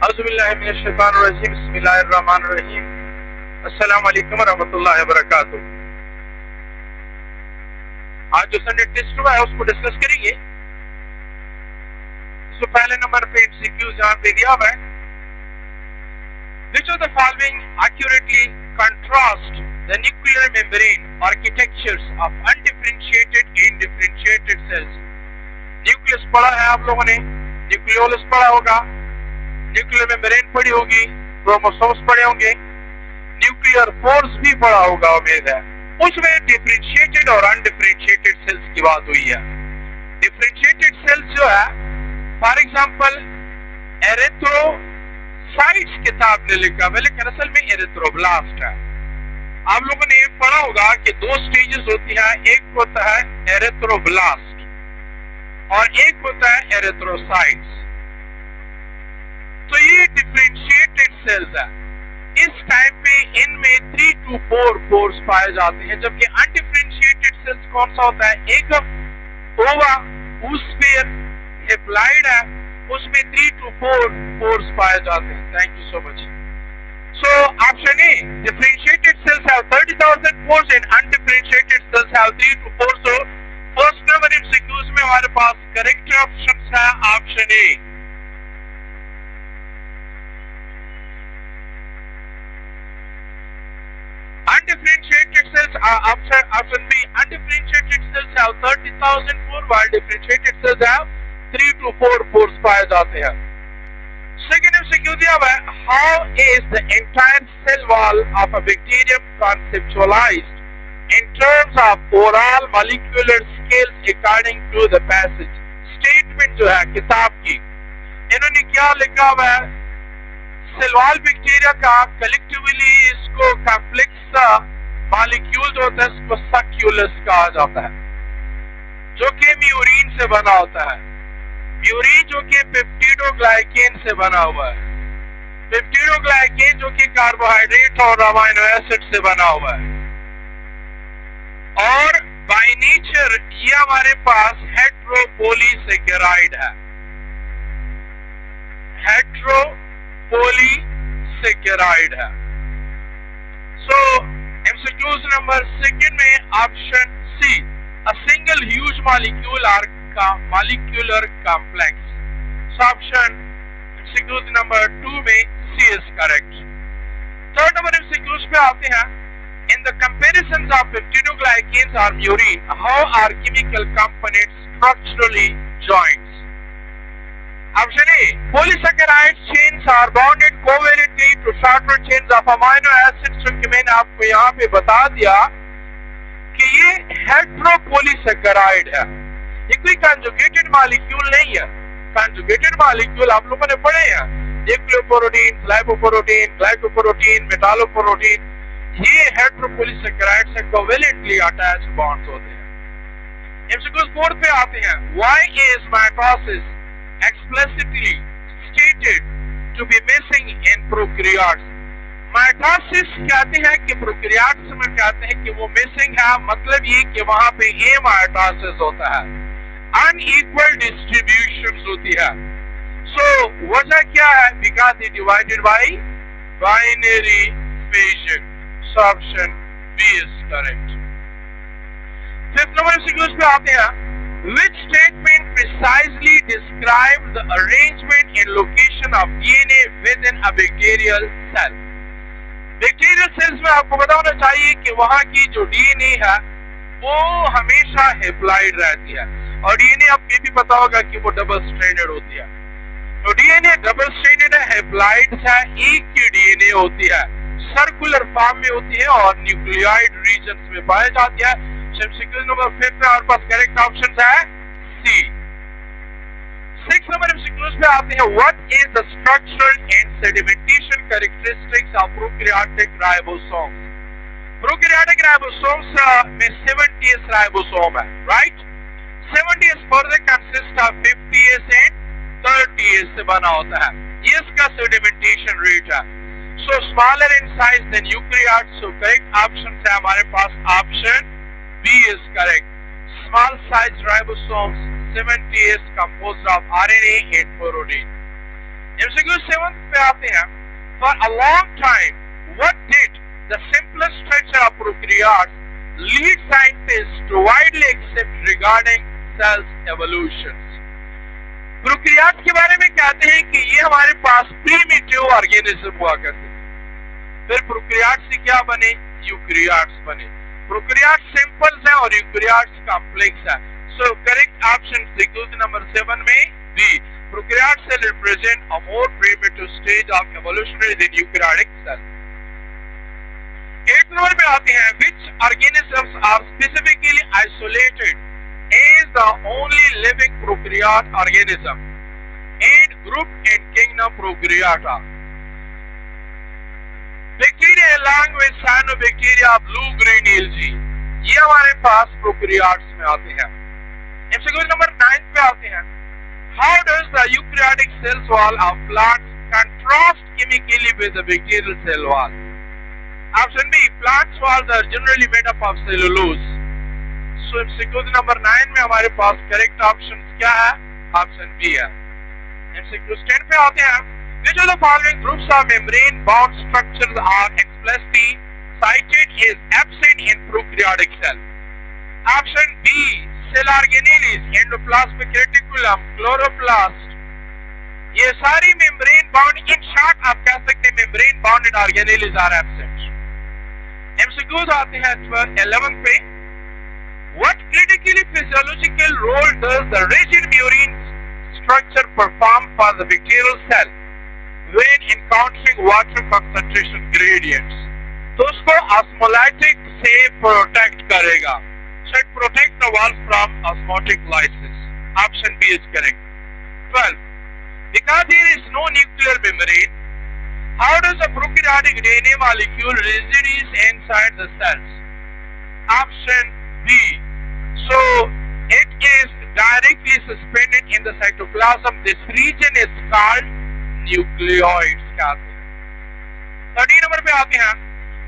औज़ुबिल्लाहिमिनश्शैतानिर्रजीम, बिस्मिल्लाहिर्रहमानिर्रहीम। अस्सलाम वालेकुम रहमतुल्लाहि व बरकातुहू। आज जो संडे टेस्ट हुआ है उसको डिस्कस करेंगे। तो पहले नंबर पे एमसीक्यू जहां पे दिया हुआ है, which of the following accurately contrast the nuclear membrane architectures of undifferentiated and differentiated cells? Nucleus पढ़ा है आप लोगों ने, न्यूक्लियोलस पढ़ा होगा, न्यूक्लियर मेम्ब्रेन पढ़ी होगी, क्रोमोसोम्स पढ़े होंगे, न्यूक्लियर पोर्स भी पढ़ा होगा उम्मीद है। उसमें डिफरेंशिएटेड और अनडिफरेंशिएटेड सेल्स की बात हुई है। डिफरेंशिएटेड सेल्स जो है, फॉर एग्जांपल एरिथ्रोसाइट्स किताब ने लिखा है, लेकिन असल में एरिथ्रोब्लास्ट है। आप लोगों ने पढ़ा होगा कि दो स्टेजेस होती है, एक होता है एरिथ्रोब्लास्ट और एक होता है एरिथ्रोसाइट्स। तो ये डिफरेंशिएटेड सेल्स है। इस टाइम पे इनमें 3 to 4 पोर्स पाए जाते हैं, जबकि अनडिफरेंशिएटेड सेल्स कौन सा होता है, एक ओवा ऊस्फेयर हेप्लाइड है, उसमें 3 to 4 पोर्स पाए जाते हैं। Thank you so much. So option A, differentiated cells have 30,000 pores and undifferentiated cells have 3 to 4। So first number MCQs में हमारे पास करेक्ट ऑप्शन है option A. Undifferentiated cells are option B. Undifferentiated cells have 30,000 pores, while differentiated cells have 3 to 4 pores पाए जाते हैं। Second MCQ दिया हुआ है, how is the entire cell wall of a bacterium conceptualized in terms of overall molecular scales according to the passage? Statement जो है किताब की, इन्होंने क्या लिखा हुआ है, सेलवाल बैक्टीरिया का कलेक्टिवली इसको कॉम्प्लेक्स मॉलिक्यूल जो होता है इसको सक्यूलस कहा जाता है, जो कि म्यूरिन से बना होता है। म्यूरिन जो कि पेप्टिडोग्लाइकेन से बना हुआ है, पेप्टिडोग्लाइकेन जो कि कार्बोहाइड्रेट और अमीनो एसिड से बना हुआ है। और बाय नेचर ये हमारे पास हेट्रोपोलीसेकेराइड है, हेट्रोपोलीसेकेराइड है। सो एमसीक्यूज नंबर सेकंड में option C, a single huge molecule or का molecular complex. So option MCQs number 2 में C is correct. Third number MCQs पे आते हैं, in the comparisons of peptidoglycans और murein, how are chemical components structurally joints? Option A, polysaccharides chains are bonded covalently to shorter chains of amino acids। क्योंकि मैंने आपको यहाँ पे बता दिया कि ये हेट्रोपोलीसैकेराइड है, ये कोई कंजुगेटेड मॉलिक्यूल नहीं है। कंजुगेटेड मॉलिक्यूल आप लोगों ने पढ़े हैं, न्यूक्लियोप्रोटीन, ग्लाइकोप्रोटीन, ग्लाइकोप्रोटीन, मेटालोप्रोटीन, ये हेट्रोपोलीसैकेराइड से कोवेलेंटली अटैच बॉन्ड्स होते हैं। एमसीक्यू 4 पे आते हैं, why is mitosis explicitly stated to be missing in prokaryotes? Mitosis कहते हैं कि प्रोकैरियोट्स में कहते हैं कि वो मिसिंग है, मतलब ये कि वहां पे एमाइटोसिस होता है, अनइक्वल डिस्ट्रीब्यूशंस होती है। सो वजह क्या है, because it divided by binary fission। So option B is correct. Fifth number sequence पे आते हैं, which statement precisely describes the arrangement and location of DNA within a bacterial cell? Bacterial cells में आपको पता होना चाहिए कि वहां की जो डीएनए है वो हमेशा हेप्लाइड रहती है, और डीएनए आपको ये भी पता होगा कि वो डबल स्ट्रैंडेड होती है। तो डीएनए डबल स्ट्रैंडेड है, हेप्लाइड है, एक की डीएनए होती है, सर्कुलर फॉर्म में होती है और न्यूक्लियोइड रीजन्स में पाई जाती है। एमसीक्यू नंबर 5 में हमारे पास करेक्ट ऑप्शन है सी। 6 नंबर एमसीक्यूज पे आते हैं, what is the structural and sedimentation characteristics of prokaryotic ribosomes? Prokaryotic ribosomes में 70s राइबोसोम है, right? 70s further consist of 50s and 30s से बना होता है, ये इसका सेडिमेंटेशन रेट है। So smaller in size than eukaryotes. So correct option है हमारे पास option B is correct. Small size ribosomes 70 is composed of RNA and protein. MCQ 7 पे आते हैं. For a long time, what did the simplest structure of prokaryotes lead scientists to widely accept regarding cells evolutions? Prokaryotes के बारे में कहते हैं कि ये हमारे पास प्रीमिटिव ऑर्गेनिज्म हुआ करते थे. फिर प्रोकैरियोट्स से क्या बने? यूकैरियोट्स बने. प्रोकैरियोट्स सिंपल्स है और यूकैरियोट्स कॉम्प्लेक्स है. सो करेक्ट ऑप्शन सीक्वेंस नंबर 7 में B. Prokaryote cell represent a more primitive stage of evolutionary than eukaryotic cell. 8 number पे आते हैं. Which organisms are specifically isolated as the only living prokaryote organism and grouped in kingdom Prokaryota? Bacteria along with cyanobacteria, blue green algae. ये हमारे पास prokaryotes में आते हैं. MCQ number 9 पे आते हैं. How does the eukaryotic cell wall of plants contrast chemically with the bacterial cell wall? Option B. Plants walls are generally made up of cellulose. So MCQ number 9 में हमारे पास correct option क्या है? Option B है. MCQ 10 पे आते हैं. Which of the following groups of membrane bound structures are explicitly cited as absent in prokaryotic cell? Option B. Cell organelles, endoplasmic reticulum, chloroplast. ये सारी membrane bound, in short आप कह सकते हैं membrane bounded organelles are absent. MCQs आते हैं 11 पे. What critically physiological role does the rigid murine structure perform for the bacterial cell when encountering water concentration gradients? तो उसको osmolytic से protect करेगा. Should protect the wall from osmotic lysis. Option B is correct. 12. Because there is no nuclear membrane, how does a prokaryotic DNA molecule resides inside the cells? Option B. So it is directly suspended in the cytoplasm. This region is called nucleoids. 13 number पे आते हैं.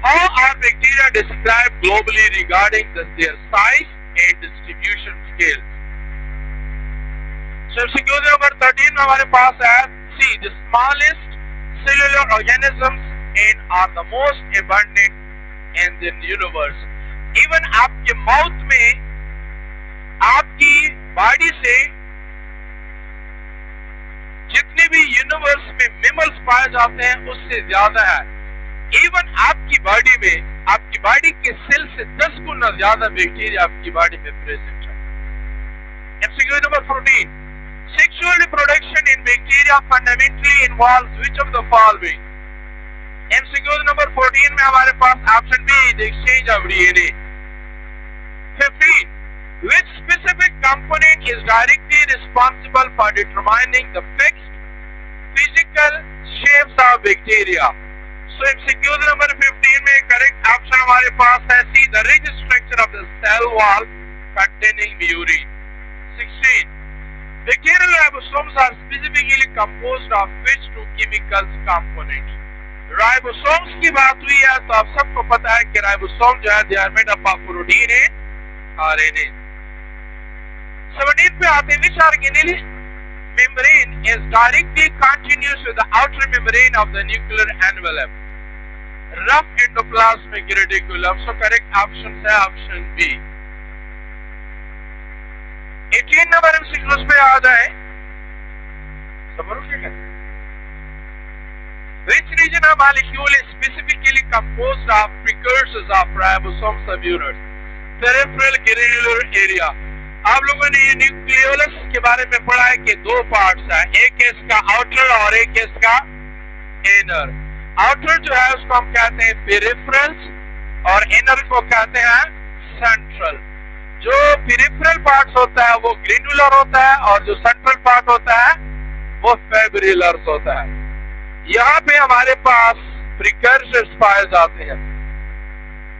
How are bacteria described globally regarding their size and distribution scales? So MCQ number 13 में हमारे पास है C. The smallest cellular organisms and are the most abundant in the universe. Even आपके mouth में, आपकी बॉडी से जितने भी यूनिवर्स में मेमल्स पाए जाते हैं उससे ज्यादा है. इवन आपकी बॉडी में, आपकी बॉडी के सेल से 10 गुना ज्यादा बैक्टीरिया आपकी बॉडी में प्रेजेंट है. MCQ number 14. Sexual reproduction in bacteria fundamentally involves which of the following? MCQ number 14 में हमारे पास option B. The exchange of DNA. 15. Which specific component is directly responsible for determining the fixed physical shapes of bacteria? So MCQ number 15 में correct option हमारे पास है C. The rigid structure of the cell wall containing murine. 16. Bacterial ribosomes are specifically composed of which two chemical components? Ribosomes की बात हुई है तो आप सबको पता है कि राइबोसोम जो है they are made up of protein and RNA. 17 पे आते हैं. Which organelle membrane is directly continuous with the outer membrane of the nuclear envelope? Rough endoplasmic reticulum. So correct option है option B. 18 नंबर MCQs पे आ जाए. Which region of molecule is specifically composed of precursors of ribosomes subunits? Peripheral granular area. आप लोगों ने ये nucleolus के बारे में पढ़ा है कि दो पार्ट्स हैं. एक है इसका आउटर और एक है इसका इनर. आउटर जो है उसको हम कहते हैं पेरिफेरल्स और इनर को कहते हैं सेंट्रल. जो पेरिफेरल पार्ट होता है वो ग्रेनुलर होता है और जो सेंट्रल पार्ट होता है वो फाइब्रिलर होता है. यहाँ पे हमारे पास प्रिकर्सर्स पाए जाते हैं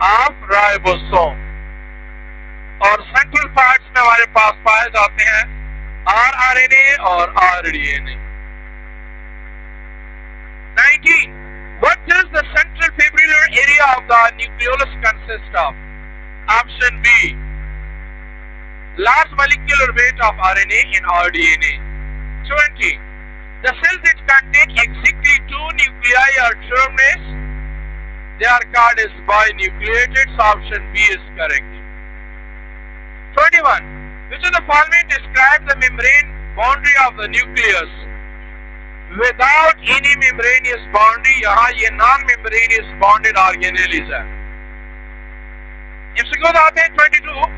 ऑफ राइबोसोम और सेंट्रल पार्ट्स में हमारे पास पाए जाते हैं आरआरएनए और rDNA. 19. What does the central fibrillar area of the nucleolus consist of? Option B. Large molecular weight of RNA and RDNA. 20. The cells that contain exactly two nuclei or terminates, they are called as binucleated. So option B is correct. 21. Which of the following describe the membrane boundary of the nucleus? Without any membranous boundary, यहाँ ये non-membranous bonded organelles है. इसके बाद आते हैं 22.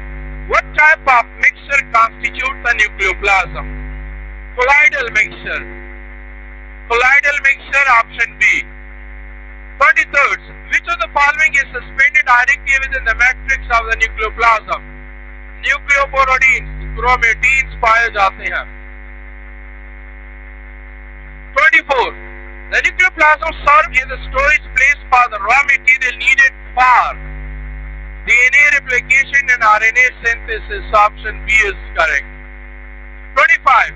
What type of mixture constitutes the nucleoplasm? Colloidal mixture. Colloidal mixture, option B. 23rd. Which of the following is suspended directly within the matrix of the nucleoplasm? Nucleoproteins, chromatins पाए जाते हैं. 24. The nucleoplasm serves as a storage place for the raw material needed for DNA replication and RNA synthesis. Option B is correct. 25.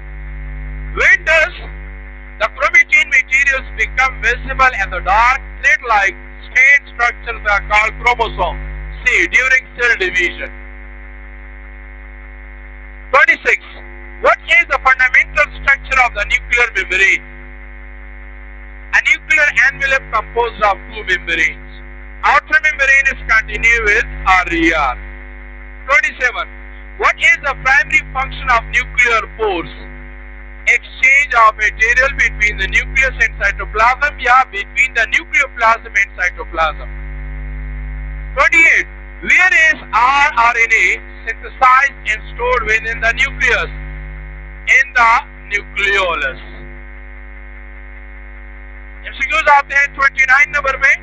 When does the chromatin materials become visible and the dark thread-like strand structures are called chromosomes? C. During cell division. 26. What is the fundamental structure of the nuclear membrane? A nuclear envelope composed of two membranes. Outer membrane is continuous or rear. 27. What is the primary function of nuclear pores? Exchange of material between the nucleus and cytoplasm, या between the nucleoplasm and cytoplasm. 28. Where is rRNA synthesized and stored within the nucleus? In the nucleolus. MCQs आते हैं 29 number में.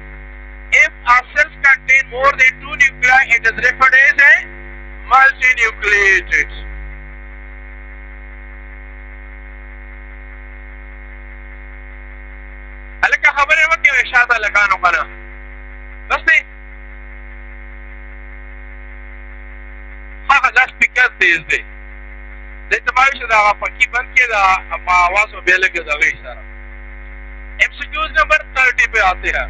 If a cell contain more than two nuclei, it is referred as a multinucleated. अलग खबर है कि इशारा लगाना पड़ा बस नहीं. हाँ लास्ट पिक्चर तेज दे तमारी से दावा पक्की बंद के दा अपना आवाज में बेले के दावे इशारा. MCQs नंबर 30 पे आते हैं.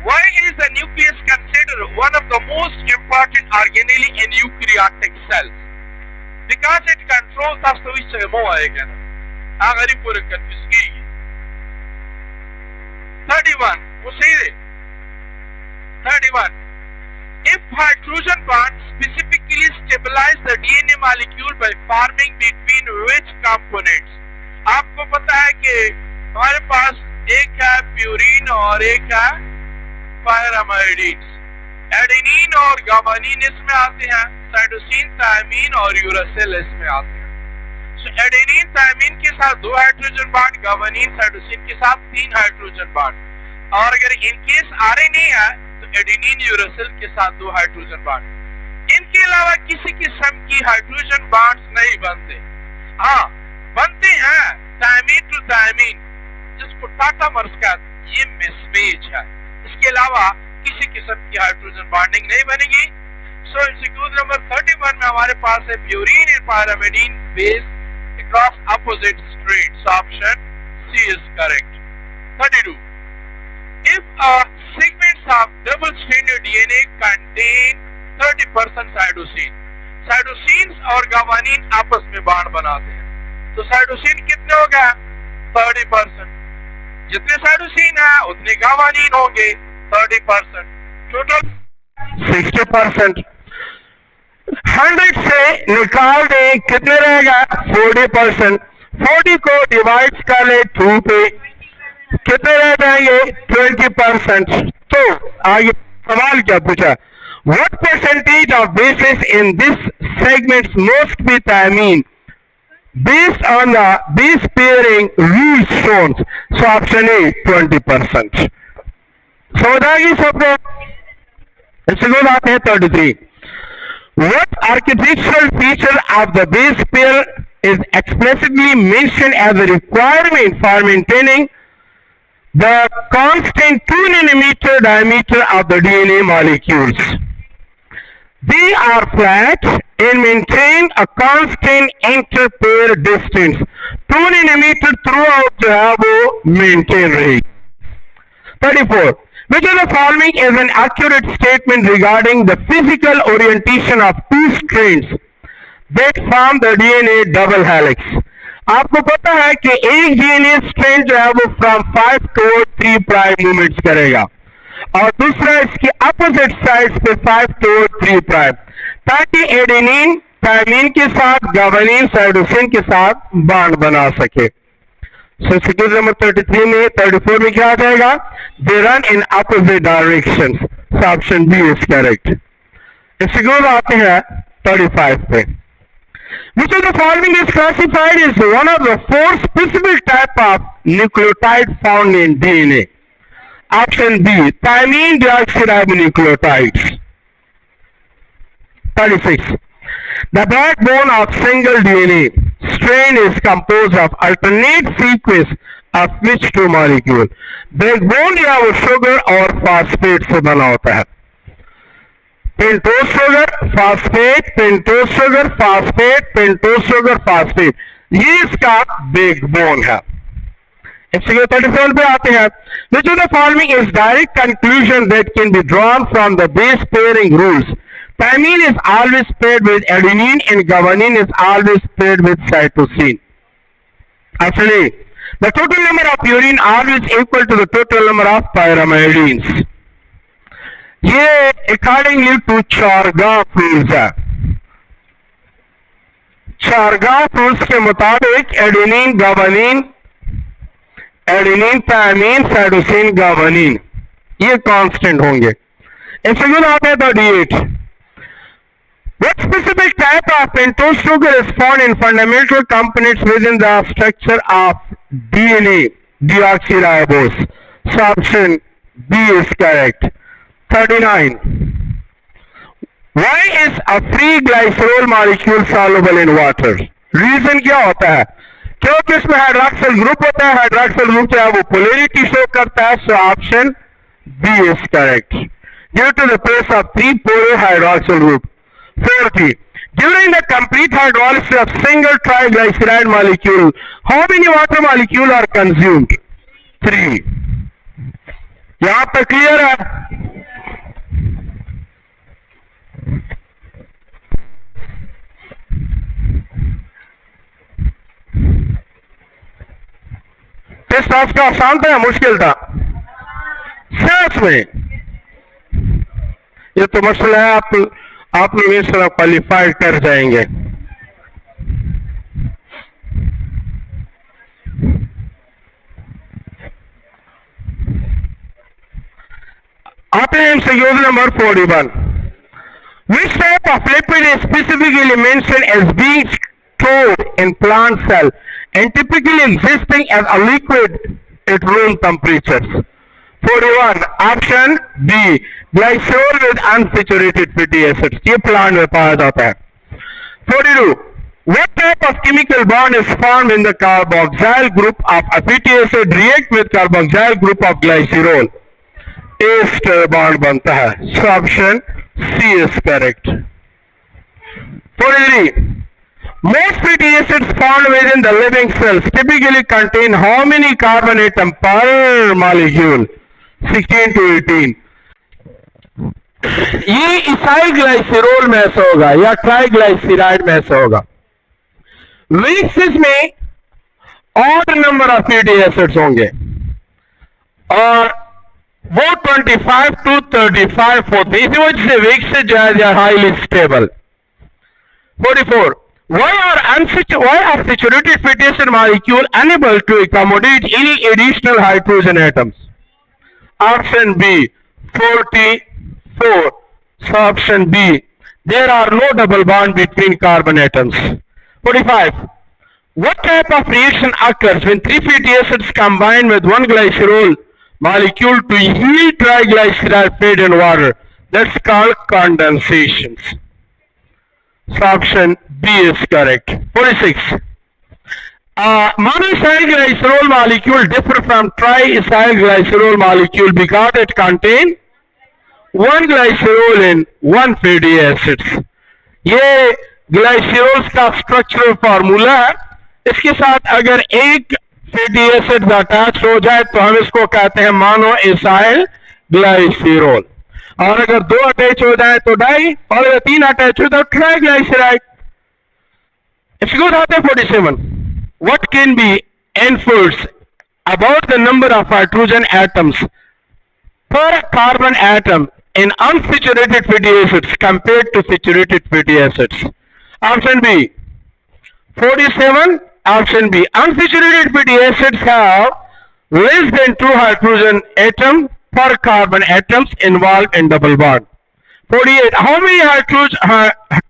Why is the nucleus considered one of the most important organelle in eukaryotic cells? Because it controls the switch of आएगा ना आखिरी पूरे कंफ्यूज की. 31. वो सही है. 31. If hydrogen bonds specifically stabilize the DNA molecule by forming between which components? आपको पता है कि हमारे पास एक है प्यूरिन और एक है पायरामाइडिन. एडेनिन और गावानिन इसमें आते हैं. साइटोसिन, थायमीन और यूरासिल इसमें आते हैं. एडेनिन थायमीन के साथ 2 हाइड्रोजन बॉन्ड, गावानिन साइटोसिन के साथ 3 हाइड्रोजन बॉन्ड. और अगर इनकेस आरएनए है तो एडेनिन यूरासिल के साथ 2 हाइड्रोजन बॉन्ड. इनके अलावा किसी किस्म की हाइड्रोजन बॉन्ड्स नहीं बनते. हाँ बनते हैं थायमीन टू थायमीन जिसको टाटामर्स का ये मिसमैच है. इसके अलावा किसी किस्म की हाइड्रोजन बॉन्डिंग नहीं बनेगी. सो MCQ नंबर 31 में हमारे पास है purine and pyrimidine base across opposite straights. Option C is correct. 32. If segments of double-stranded DNA contain 30% cytosine, cytosines और गावानिन आपस में बांड बनाते हैं. तो cytosine कितने हो गया? 30%. जितने cytosine है उतने गावानिन होंगे. 30%. टोटल 60%. 100 से निकाल दें कितने रहेगा? 40%. 40 को डिवाइड कर ले 2 पे कितने रह जाएंगे? 20%. तो आगे सवाल क्या पूछा? What percentage of bases in this segments must be thiamine based on the base pairing rules shown? So option A 20%. समझाएगी सबको. इसके बाद आते हैं 33. What architectural feature of the base pair is explicitly mentioned as a requirement for maintaining the constant 2 nanometer diameter of the DNA molecules? They are flat and maintain a constant inter-pair distance. 2 nanometer throughout जो है वो maintain रहेगी. 34. Which of the following is an accurate statement regarding the physical orientation of two strands that form the DNA double helix? आपको पता है कि एक DNA strand जो है वो फ्रॉम 5 टू 3 प्राइम मूवमेंट्स करेगा और दूसरा इसकी अपोजिट साइड पे 5 टू 3 प्राइम, ताकि एडेनिन थायमिन के साथ गवानीन साइटोसिन के साथ बॉन्ड बना सके। सो सिक्वेंस नंबर 33 में 34 में क्या आ जाएगा? They run in opposite direction. Option B is correct. इसके आते हैं 35 पे। Which of the following is classified as one of the 4 specific type of nucleotide found in DNA? Option B, thymine deoxyribonucleotides. 36. The backbone of single DNA strain is composed of alternate sequence of which two molecule? Backbone या वो sugar और phosphate से बना होता है। Pentose sugar phosphate, pentose sugar phosphate, pentose sugar phosphate, ये इसका backbone है। 34 पे आते हैं। Which of the following is direct conclusion that can be drawn from the base pairing rules? Thymine is always paired with adenine and guanine is always paired with cytosine. Actually, the total number of purine always equal to the total number of pyrimidines. ये accordingly to चारगाफ rules है। चारगाफ rules के मुताबिक adenine गावानीन, adenine thymine cytosine गावानीन ये constant होंगे। इसके आता है 38। What specific type of pentose sugar is found in fundamental components within the structure of DNA deoxyribose? So option B is correct. 39. Why is a free glycerol molecule soluble in water? Reason क्या होता है? क्योंकि इसमें hydroxyl group होता है, hydroxyl group जो है वो पोलैरिटी शो करता है। So option B is correct. Due to the press of 3 polar hydroxyl group. 40. During the complete hydrolysis of single triglyceride molecule, how many water molecule are consumed? 3. यहां पर clear है? Test आपका आसान था या मुश्किल था? सच में ये तो मसला है, आप लोग इस तरह क्वालिफाइड कर जाएंगे। आते हैं MCQ number 41। Which type of lipid is specifically mentioned as being stored in plant cell and typically existing as a liquid at room temperatures? 41. Option B, glycerol with unsaturated fatty acids. ये plant में पाया जाता है। 42. What type of chemical bond is formed in the carboxyl group of a fatty acid react with carboxyl group of glycerol? Ester bond बनता है। So option C is correct. 43. Most fatty acids found within the living cells typically contain how many carbon atom per molecule? 16 to 18. ये इसाइल glycerol में से होगा या triglyceride में से होगा। वेक्सिस में odd number of fatty acids होंगे और वो 25 to 35 होते हैं। इसी वजह से वेक्सिस जो है highly stable. 44. Why are saturated fatty acid molecule unable to accommodate any additional hydrogen atoms? Option B, 44. So option B, there are no double bond between carbon atoms. 45. What type of reaction occurs when 3 fatty acids combine with 1 glycerol molecule to yield triglyceride fed in water? That's called condensation. So option B is correct. 46. Monocyl glycerol molecule differ from triacyl glycerol molecule because it contain 1 glycerol in 1 fatty acids. ये ग्लाइसेरोल का structural formula है। इसके साथ अगर एक fatty acid attach हो जाए तो हम इसको कहते हैं मोनो एसाइल ग्लाइसेरोल, और अगर 2 अटैच हो जाए तो डाई, और अगर 3 अटैच हो तो ट्राइग्लाइसराइड। इसको बताते हैं 47। what can be inferred about the number of hydrogen atoms per carbon atom in unsaturated fatty acids compared to saturated fatty acids? Option B 47. Option B, unsaturated fatty acids have less than 2 hydrogen atom per carbon atoms involved in double bond. 48. How many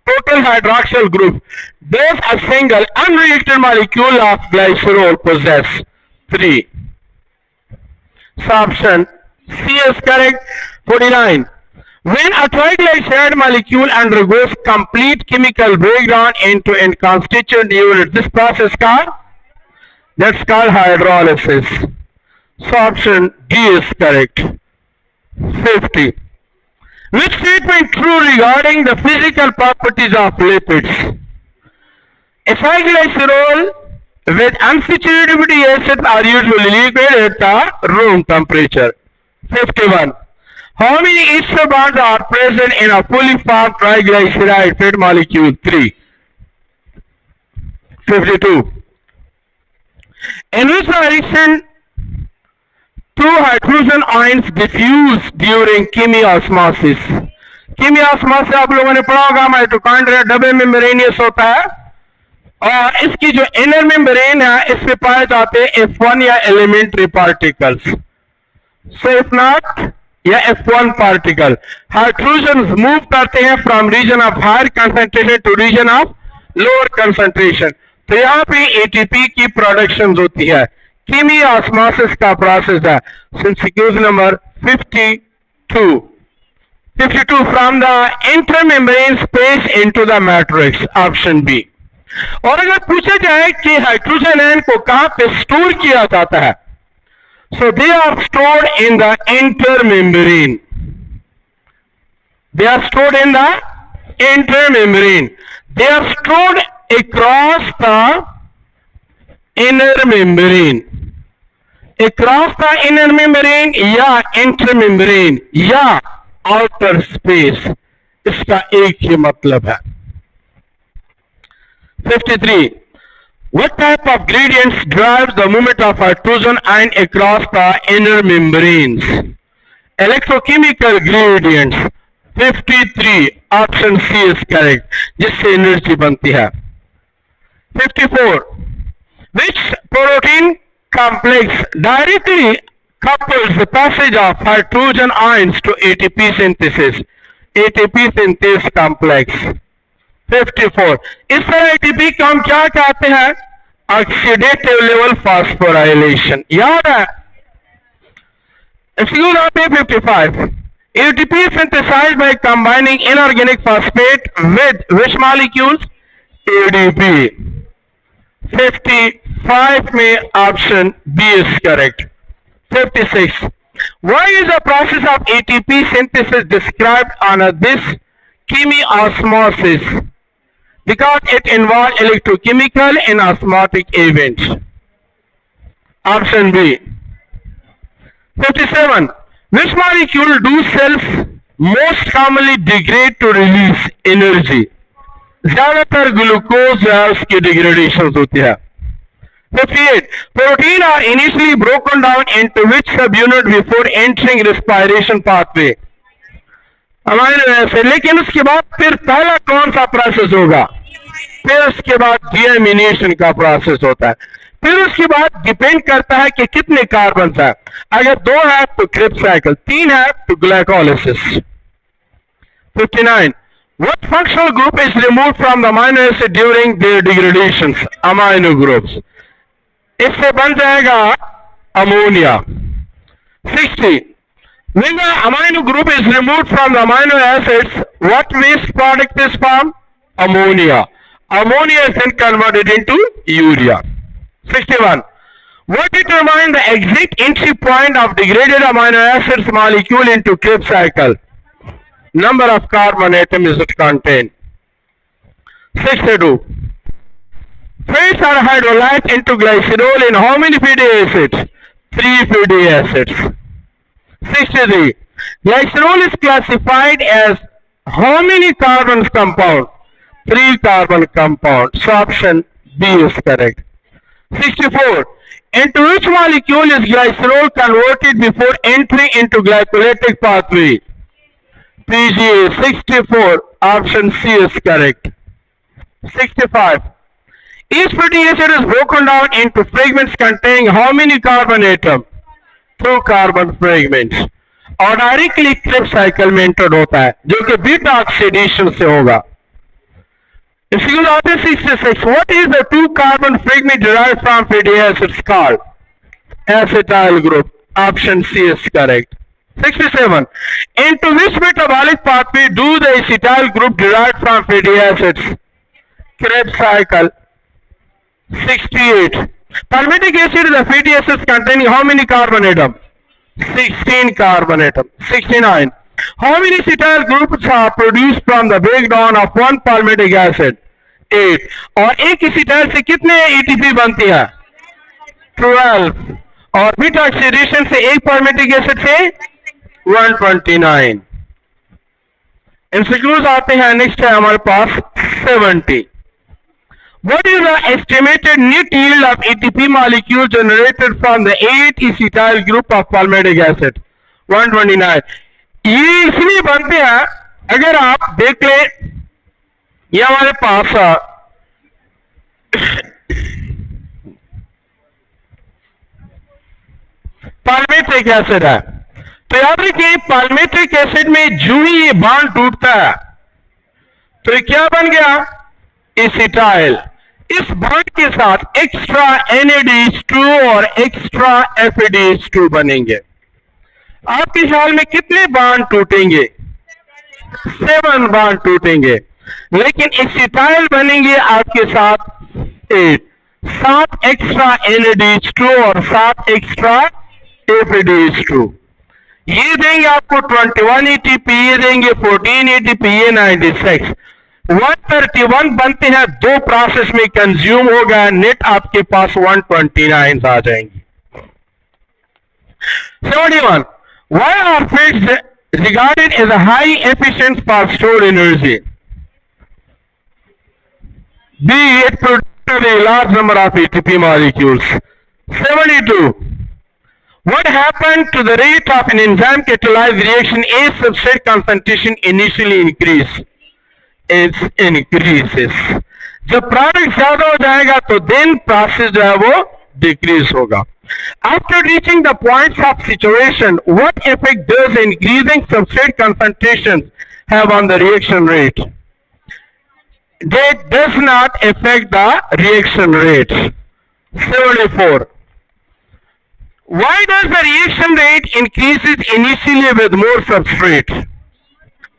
total hydroxyl group does a single unreacted molecule of glycerol possess? 3. So option C is correct. 49. When a triglyceride molecule undergoes complete chemical breakdown into its constituent unit, this process that's called hydrolysis. So option D is correct. 50. Which statement true regarding the physical properties of lipids? Acylglycerol with unsaturated fatty acids are usually liquid at the room temperature. 51. How many ester bonds are present in a fully formed triglyceride fat molecule? 3. 52. In which direction two hydrogen ions diffuse during chemiosmosis? chemiosmosis आप लोगों ने पढ़ा होगा, mitochondria double membranosus होता है और इसकी जो इनर मेम्ब्रेन है इसमें पाए जाते हैं F1 या elementary particles. So if not या F1 पार्टिकल हाइड्रोजन मूव करते हैं from region of higher concentration to region of lower concentration. तो यहाँ पे एटीपी की प्रोडक्शन होती है. कीमियोस्मोसिस का प्रोसेस है. सिंसिक्यूज number 52. 52 from the intermembrane space into the matrix. Option B. और अगर पूछा जाए कि हाइड्रोजन आयन को कहां पे स्टोर किया जाता है, so they are stored in the intermembrane. They are stored in the intermembrane. They are stored across the inner membrane. Across the inner membrane या intermembrane या outer space. इसका एक ही मतलब है. 53. What type of gradients drives the movement of hydrogen ion across the inner membranes? Electrochemical gradients. 53. Option C is correct. जिससे energy बनती है. 54. Which protein complex directly couples the passage of hydrogen ions to ATP synthesis? ATP synthase complex. 54. इस तरह ATP को हम क्या कहते हैं? Oxidative level phosphorylation. याद है? Excuse me. 55. ATP is synthesized by combining inorganic phosphate with which molecules? ADP. 55 में option B is correct. 56. Why is the process of ATP synthesis described under this chemiosmosis? Because it involves electrochemical and osmotic events. Option B. 57. Which molecule do cells most commonly degrade to release energy? ज्यादातर glucose है उसकी degradation होती है. 58. Protein are initially broken down into which subunit before entering respiration pathway? Amino acid. लेकिन उसके बाद फिर पहला कौन सा प्रोसेस होगा? फिर उसके बाद डीएमिनेशन का प्रोसेस होता है. फिर उसके बाद डिपेंड करता है कि कितने कार्बन है. अगर 2 है तो क्रिप्स साइकिल, 3 है तो glycolysis. 59. What functional group is removed from the amino acid during their degradations? Amino groups. इससे बन जाएगा ammonia. 60. When the amino group is removed from the amino acids, what waste product is formed? Ammonia. Ammonia is then converted into urea. 61. What determines the exact entry point of degraded amino acids molecule into Krebs cycle? Number of carbon atoms it contains. 62. Fats are hydrolyzed into glycerol in how many fatty acids? 3 fatty acids. 63. Glycerol is classified as how many carbon compound? 3 carbon compound. So option B is correct. 64. Into which molecule is glycerol converted before entry into glycolytic pathway? PGA. 64. Option C is correct. 65. Each fatty acid is broken down into fragments containing how many carbon atoms? 2 carbon fragments. और directly Krebs cycle में enter होता है जो कि beta oxidation से होगा. If you go to 66, what is the 2 carbon fragment derived from fatty acids called? Acetyl group. Option C is correct. 67. Into which metabolic pathway do the acetyl group derived from fatty acids? Krebs cycle. 68. Palmitic acid is a fatty acid containing how many carbon atoms? 16 carbon atoms. 69. How many acetyl groups are produced from the breakdown of one palmitic acid? 8. और एक acetyl से कितने ATP बनती है? 12. और beta oxidation से एक palmitic acid से 129. एमसीक्यूज आते हैं. नेक्स्ट है हमारे पास 70. What is the estimated net yield of ATP molecule generated from the 8 acetyl group of palmitic acid? 129. ये इसलिए बनते हैं, अगर आप देख ले, ये हमारे पास पाल्मेट्रिक एसिड है, तो याद रखिए पाल्मेट्रिक एसिड में जो ही ये बॉन्ड टूटता है तो ये क्या बन गया? एसिटाइल. इस बॉन्ड के साथ एक्स्ट्रा NADH2 और एक्स्ट्रा FADH2 बनेंगे. आपके ख्याल में कितने बॉन्ड टूटेंगे? 7 बॉन्ड टूटेंगे, लेकिन एसिटाइल बनेंगे आपके साथ 8. 7 एक्स्ट्रा NADH2 और 7 एक्स्ट्रा FADH2. ये देंगे आपको 21 ATP, ये देंगे 14 ATP, ये 96. 131 बनते हैं, 2 प्रोसेस में कंज्यूम होगा, नेट आपके पास 129 आ जाएंगी. 71. Why are fats regarded as a high efficient for stored energy? B. It produces a large number of ATP molecules. 72. What happened to the rate of an enzyme catalyzed reaction as substrate concentration initially increase? It increases. जब product ज्यादा हो जाएगा तो then process जो है वो decrease होगा. After reaching the points of saturation, what effect does increasing substrate concentration have on the reaction rate? That does not affect the reaction rate. 74. Why does the reaction rate increases initially with more substrate?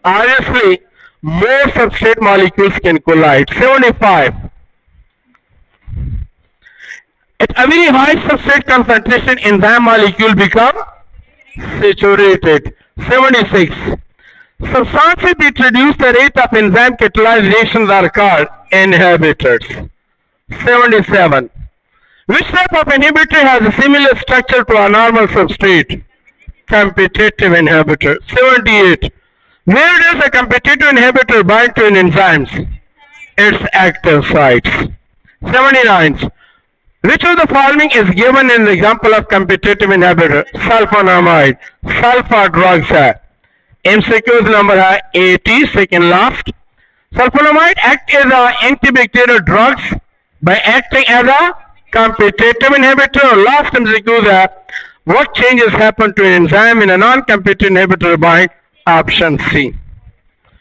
Obviously, more substrate molecules can collide. 75. At a very high substrate concentration, enzyme molecule become saturated. 76. Substances that reduce the rate of enzyme catalyzed reactions are called inhibitors. 77. Which type of inhibitor has a similar structure to a normal substrate? Competitive inhibitor. 78. Where does a competitive inhibitor bind to an enzyme? Its active sites. 79. Which of the following is given in the example of competitive inhibitor? Sulfonamide. Sulfa drugs है. MCQs number है 80, second last. Sulfonamide act as a antibacterial drugs by acting as a competitive inhibitor. Last MCQs है what changes happen to an enzyme in a non-competitive inhibitor by option C.